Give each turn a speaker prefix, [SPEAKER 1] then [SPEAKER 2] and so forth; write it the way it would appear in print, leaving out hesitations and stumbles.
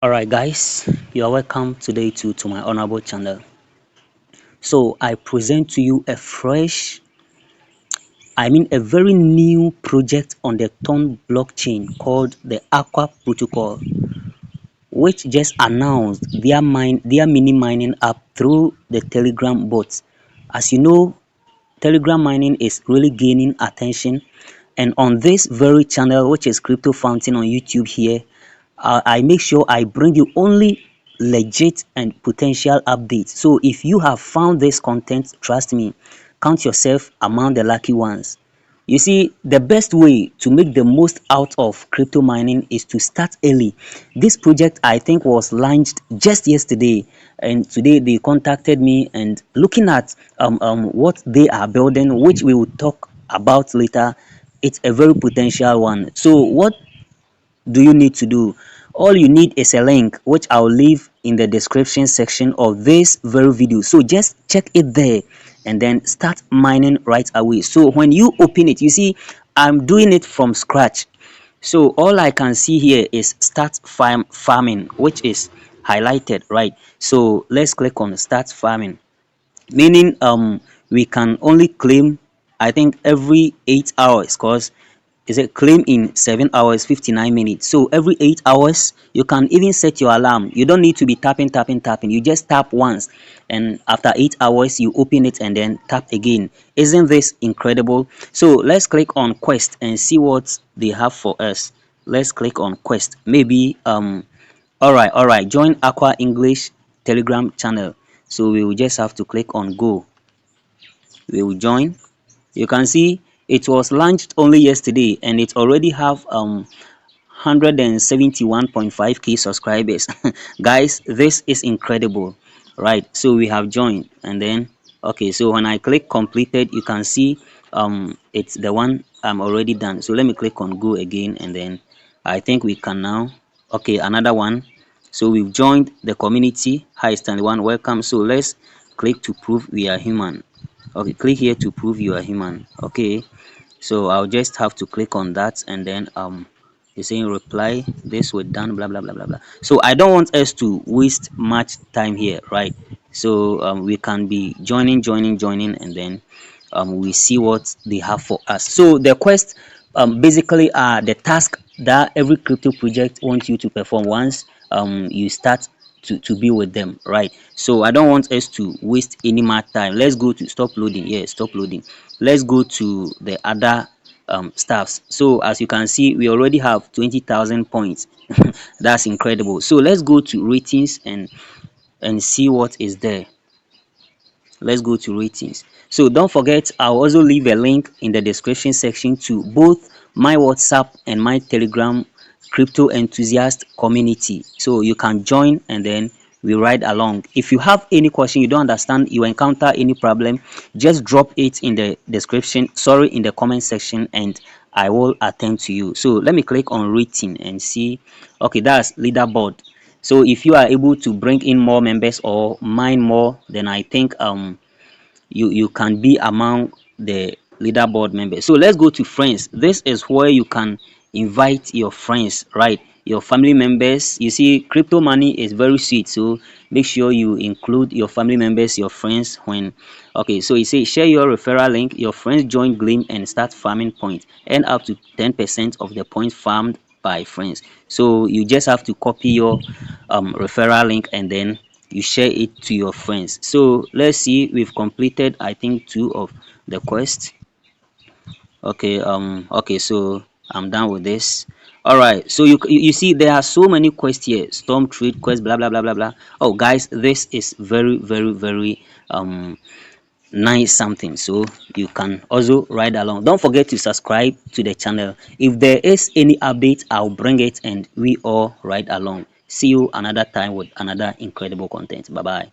[SPEAKER 1] Alright guys, you are welcome today to my honorable channel. So I present to you a a very new project on the Ton blockchain called the Aqua protocol, which just announced their mini mining app through the Telegram bot. As you know, Telegram mining is really gaining attention, and on this very channel, which is Crypto Fountain on YouTube here, I make sure I bring you only legit and potential updates. So if you have found this content, trust me, count yourself among the lucky ones. You see, the best way to make the most out of crypto mining is to start early. This project, I think, was launched just yesterday, and today they contacted me. And looking at what they are building, which we will talk about later, it's a very potential one. So, what do you need to do? All you need is a link, which I'll leave in the description section of this very video. So just check it there and then start mining right away. So when you open it, you see I'm doing it from scratch. So all I can see here is start farming, which is highlighted, right? So let's click on start farming, meaning we can only claim, I think, every 8 hours, because is it claim in 7 hours 59 minutes. So every 8 hours you can even set your alarm. You don't need to be tapping, you just tap once, and after 8 hours you open it and then tap again. Isn't this incredible? So let's click on quest and see what they have for us. Let's click on quest. Maybe all right, join Aqua English Telegram channel. So we will just have to click on go. We will join. You can see it was launched only yesterday and it already have 171.5k subscribers. Guys, this is incredible, right? So we have joined, and then okay, so when I click completed, you can see it's the one I'm already done. So let me click on go again, and then I think we can now. Okay, another one. So we've joined the community. Hi Stanley One, welcome. So let's click to prove we are human. Okay, click here to prove you are human. Okay, so I'll just have to click on that, and then you're saying reply this with done, blah blah blah blah blah. So I don't want us to waste much time here, right? So we can be joining, and then we see what they have for us. So the quest basically are the task that every crypto project wants you to perform once you start to be with them, right? So I don't want us to waste any more time. Let's go to stop loading. Yeah, stop loading. Let's go to the other stuffs. So as you can see, we already have 20,000 points. That's incredible. So let's go to ratings and see what is there. Let's go to ratings. So don't forget, I'll also leave a link in the description section to both my WhatsApp and my Telegram crypto enthusiast community, so you can join and then we ride along. If you have any question, you don't understand, you encounter any problem, just drop it in the in the comment section, and I will attend to you. So let me click on rating and see. Okay, that's leaderboard. So if you are able to bring in more members or mine more, then I think you can be among the leaderboard members. So let's go to friends. This is where you can invite your friends, right? Your family members. You see, crypto money is very sweet, so make sure you include your family members, your friends. When okay, so you say share your referral link. Your friends join Gleam and start farming points, and up to 10% of the points farmed by friends. So you just have to copy your referral link and then you share it to your friends. So let's see, we've completed I think 2 of the quest. Okay, okay, so I'm done with this. All right, so you see there are so many quests here. Storm trade quest, blah blah blah blah blah. Oh guys, this is very nice something, so you can also ride along. Don't forget to subscribe to the channel. If there is any update, I'll bring it and we all ride along. See you another time with another incredible content. Bye bye.